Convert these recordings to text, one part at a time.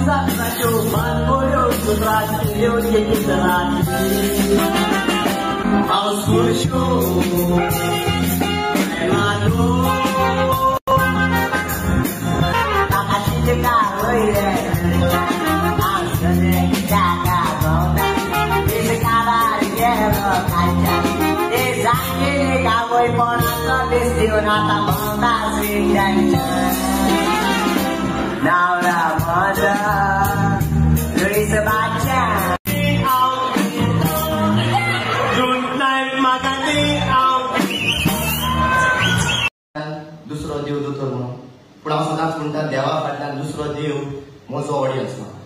Satu man bodoh surat video jadi terhati Aus kursu Emado Tak kasih cekal Asli jaga gona Di sekarang dia kaca Di sakit kamu ponak Di stionata bangga sing jangan Now Ramadan Luis baca Good night magani दुसरो देव दोतोर म्हणून पण हांव सदांच म्हणटा देवा फाटल्यान दुसरो देव म्हजो ऑडियन्स म्हणून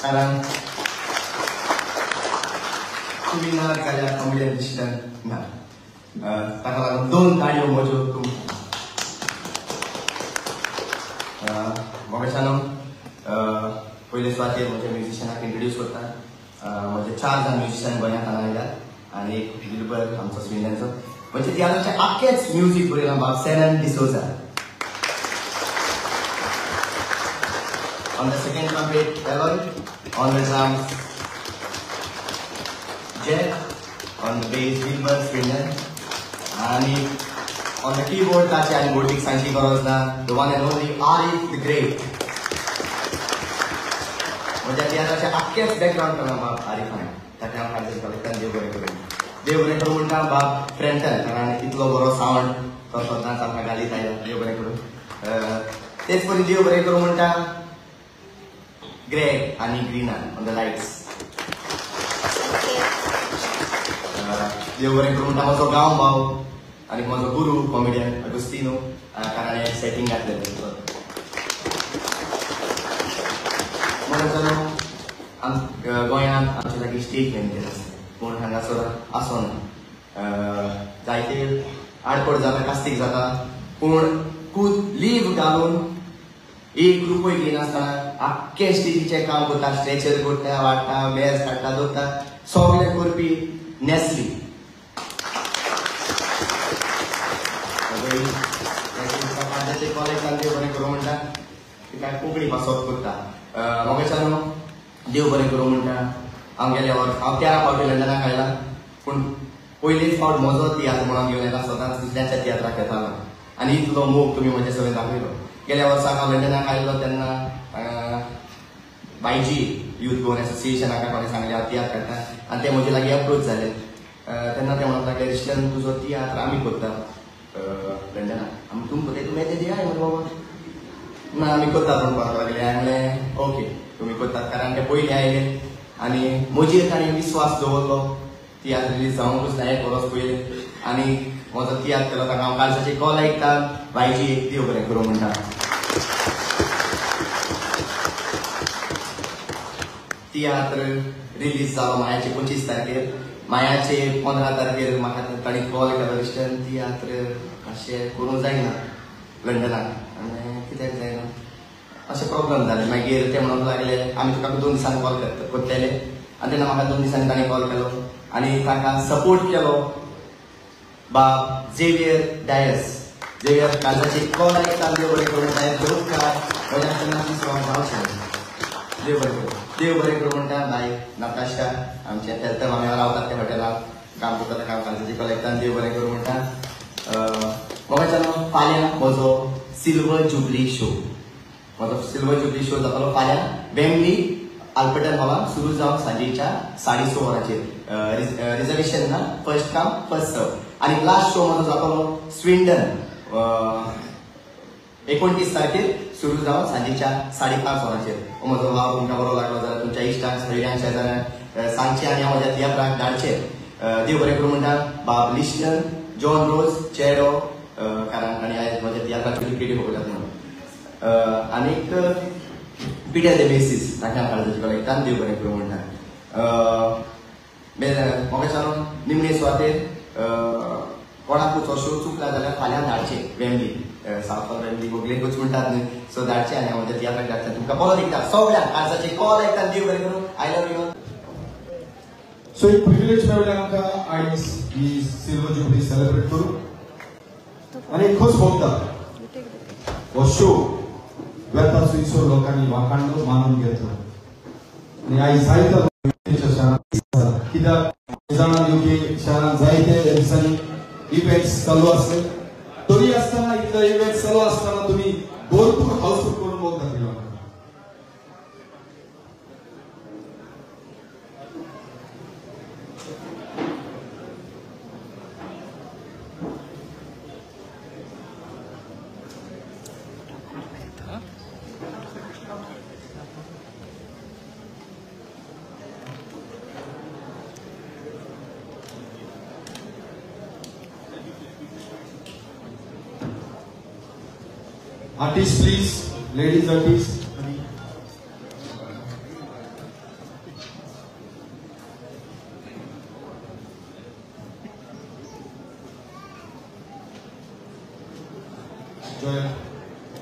कारण तुमी नात जाल्यार कॉमेडियन दिसतात ना ताका लागून 2 ताळयो म्हज्यो मोगेशानो पयले सुवातेर म्हज्या म्युझिशियनाक इंट्रोड्यूस करता म्हजे 4 जाण म्युझिशियन गोंयांत हांगा आयल्यात आनी एक दिलबर आमचो स्विंडनचो म्हणजे तियात्राचे आख्खेच म्युझिक बरयलां बाब Sanon D'Souza on the second trumpet alloy on the drums jet on the base Dilbar Swindon आनी on the keyboard ताचे आनी बोर्डिक सांगची गरज ना the one and only Arif the Great म्हणजे तियात्राचे आख्खेच बॅकग्राउंड करना बाब आरिफान ताका हांव काळजी कलेक्टान देव बरें करूं म्हणटा बाब फ्रंटान कारण इतलो बरो सावंड तो सदांच आमकां गालीत आयला देव बरें करूं तेच परी देव बरें करूं म्हणटा ग्रेग आनी ग्रीनान ऑन द लायट्स देव बरें करूं म्हणटा म्हजो गांव भाव आणि माझा गुरु कॉमेडियन अगस्टिनो कारण सेटिंग घातलेलें गोंयांत आमचे लागीं स्टेज मॅनेजर आसा पूण हांगासर आसना जायते आडपड जाता कास्तीक जाता पूण खूब लीव घालून 1 रुपय घेनासतना आख्खे स्टेजीचें काम करता स्ट्रेचर करता वाडटा बेज काडटा दवरता सगळें करपी नेस्ली कॉलेजान देव बरें करूं म्हणटा काय कोंकणी भासोप करता मोगेच्यानो देव बरें करूं म्हणटा हांव गेल्या वर्स हांव 13 फावटी लंडनाक आयला पूण पयलीच फावट म्हजो तियात्र म्हणून घेवन येता सदांच दुसऱ्याच्या तियात्राक येतालो आनी इतलो मोग तुमी म्हजे सगळें दाखयलो गेल्या वर्साक हांव लंडनाक आयलो तेन्ना बायजी यूथ गोवन एसोसिएशनाक कोणें सांगलें हांव तियात्र करता आनी ते म्हजे लागीं अप्रोच जाले तेन्ना ते म्हणूंक लागले रिश्टन तुजो तियात्र आमी करता लंडनाक आमी तुमकां ते तुमी येते हांवें म्हणलें बाबा ना आमी करतात म्हणपाक लागले हांवें म्हणलें ओके तुमी करतात कारण ते पयलीं आयले आनी म्हजेर ताणें विस्वास दवरलो तियात्र रिलीज जावंकूच ना 1 वर्स पयलीं आनी म्हजो तियात्र केलो ताका हांव कालसाची कॉल आयकता बायजी देव बरें करूं म्हणटा तियात्र रिलीज जालो मायाचे 25 तारखेर मायाचे 15 तारखेर म्हाका ताणें कॉल केलो रिश्टन तियात्र अशें करूंक जायना लंडनाक आनी कित्याक जायना अशें प्रॉब्लम जालें मागीर ते म्हणूंक लागले आमी तुका 2 दिसांनी कॉल करतले आनी तेन्ना म्हाका 2 दिसांनी ताणें कॉल केलो आनी ताका सपोर्ट केलो बाब झेवियर डायस झेवियर कालसाची कॉल आयकता देव बरें करूं म्हणटा म्हज्या तेन्ना विस्वास जावचें देव बरें करूं देव बरें करूं म्हणटा बाय नाताशा आमचे हेल्थ माम्यावर रावतात त्या हॉटेलाक काम करता ताका हांव कालसाची कॉलेक्टान देव बरें करूं म्हणटा मोगेच्यानो फाल्यां म्हजो सिल्वर जुबली शो जातलो फाल्यां वेम्बली आल्बर्टन हॉलांत सुरू जावन सांजेच्या 6:30 वरांचेर रिजर्वेशन ना फर्स्ट कम फर्स्ट सर्व आनी लास्ट शो म्हजो जातलो स्विंडन 29 तारखेर सुरू जावन सांजेच्या 5:30 वरांचेर म्हजो वाव तुमकां बरो लागलो जाल्यार तुमच्या इश्टांक सयऱ्यांक शेजाऱ्यांक सांगचें आनी हांव म्हज्या तियात्राक धाडचें देव बरें करूं म्हणटा बाब लिस्टन जॉन रोज चेडो कारण आनी आयज म्हज्या तियात्राची क्रिएटीव पळयतात म्हणून आनीक पिड्या द बेसीस ताका काळजाची कलेक्टान देव बरें करूं म्हणटा मोगेच्यानो निमणे सुवातेर कोणाकूच हो शो चुकला जाल्यार फाल्यां धाडचें वेम्बली सावथ वेम्बली गोगलेकूच म्हणटात न्ही सो धाडचें आनी हांव म्हज्या तियात्राक धाडचें तुमकां परत एकदां सगळ्यांक काळजाची कॉल आयकता देव बरें करूं आय लव यू सो एक प्रिविलेज मेळ्ळें आमकां आयज ही सिल्वर जुबली सेलिब्रेट करूं आनी खोस भोगता हो शो व्यथा सुईसोर लोकांनी वाखाणलं मानून घेतलं आणि आई साहित्य कित्याक जाणां योग्य शाळांत जायते दिसांनी इव्हेंट्स चालू असले तरी असताना इतले इव्हेंट्स चालू असताना तुम्ही भरपूर हाऊसफुल करून मोग घातली Artists, please, ladies artists. Joel,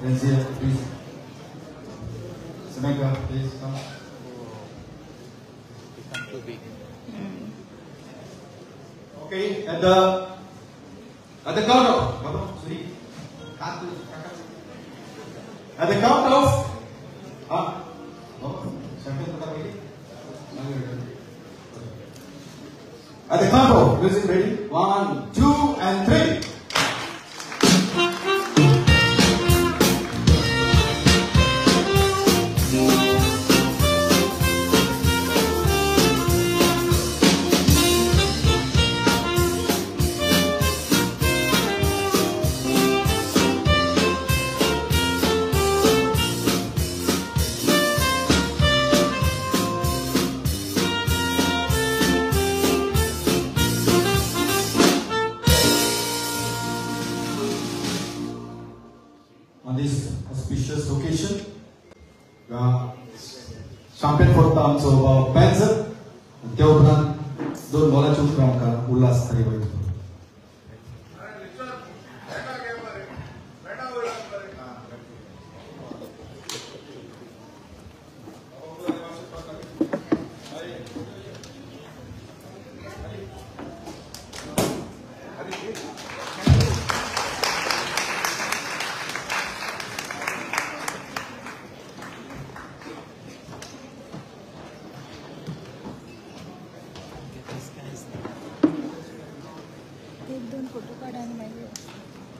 Renzia, please. Samantha, please come. Okay, at the count of, sorry. At the count of, at the count of, music ready? 1, 2, and 3. On this auspicious occasion, champagne फोडता आमचो भाव पेन्झर ते उपरांत दोन मोलाची उतरां आमकां उल्हास खाली वयता.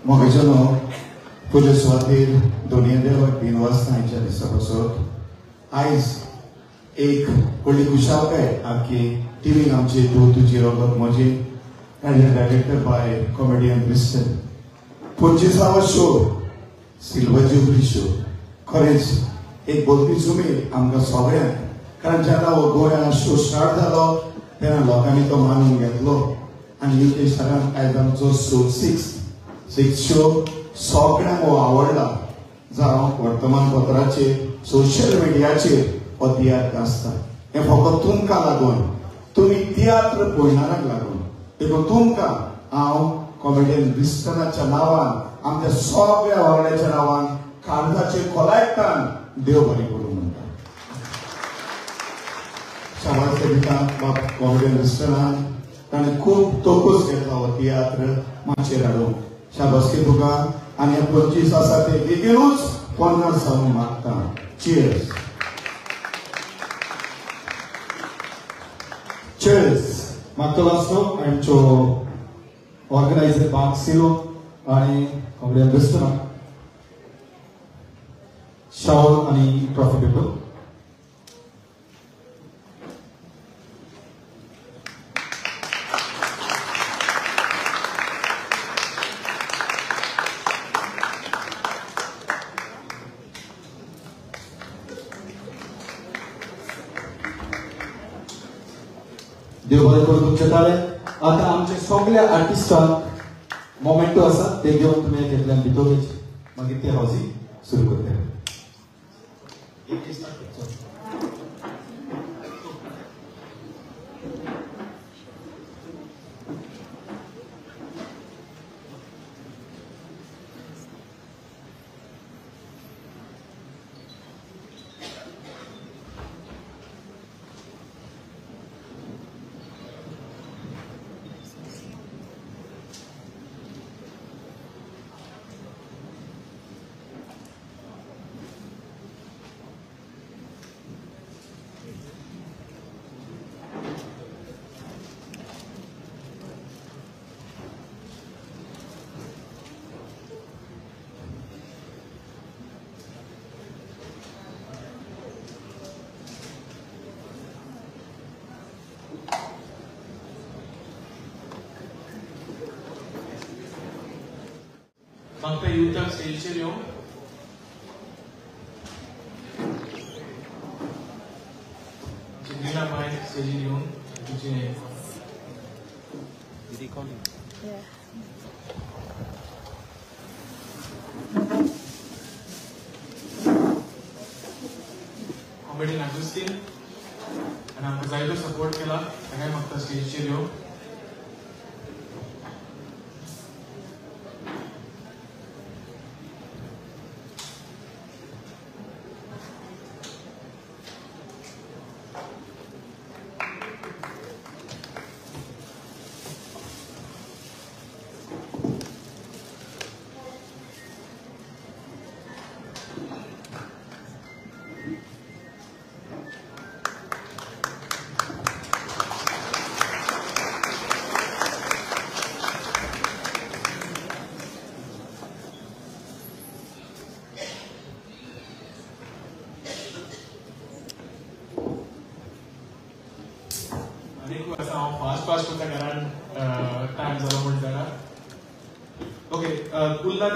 Mogejano pude स्वातीर दोनियेदेव 3 वाजता आयच्या दिसा पासून आयज एक व्हडली खुशालकाय आख्खी टीव्हीक आमची तुजी रगत म्हजी डायरेक्टर बाय कॉमेडियन क्रिस्टन 25वा शो सिल्वर जुबली शो खरेंच एक बोलपीच उमेद आमकां सगळ्यांक कारण जेन्ना हो गोंयांत शो स्टार्ट जालो तेन्ना लोकांनी तो मानून घेतलो आनी युके शारांत आयज आमचो शो 6 शो सगळ्यांक हो आवडला जावं वर्तमानपत्राचेर सोशल मिडियाचेर हो तियात्र आसता हें फकत तुमकां लागून तुमी तियात्र पळयणाऱ्यांक लागून देखून तुमकां हांव कॉमेडियन क्रिस्टनाच्या नांवान आमच्या सगळ्या वांगड्याच्या नांवान काळजाचे खोलायतान देव बरें करूं म्हणटा. शाबास दिता बाब कॉमेडियन क्रिस्टनान ताणें खूब तोकूच घेतला हो तियात्र माचयेर हाडूंक. शाबासकी तुका आनी 25 आसा ते बेगीनूच 50 जावंक मागता. चियर्स. Cheers. मागतो आसलो आमचो ऑर्गनायझर बाग सिलो आनी कॉमेडियन क्रिस्टना शाऊल आनी ट्रॉफी पेपर. देव बरें करूं तुमचे ताळे. आता आमचे सगळ्या आर्टिस्टांक मोमेंटो आसा ते घेवन तुमी घेतल्यान भितर मागीर ते हावजी सुरू करता. मागता युवक स्टेजचेर येवं. लीला बाय स्टेजीर येवन तुमचे कॉमेडी नाटुस्तीन आनी आमकां जायतो सपोर्ट केला ताकाय मागता स्टेजीचेर येवं. फास्ट होता घरान टाइम झाला म्हणटा. ओके पुन्हा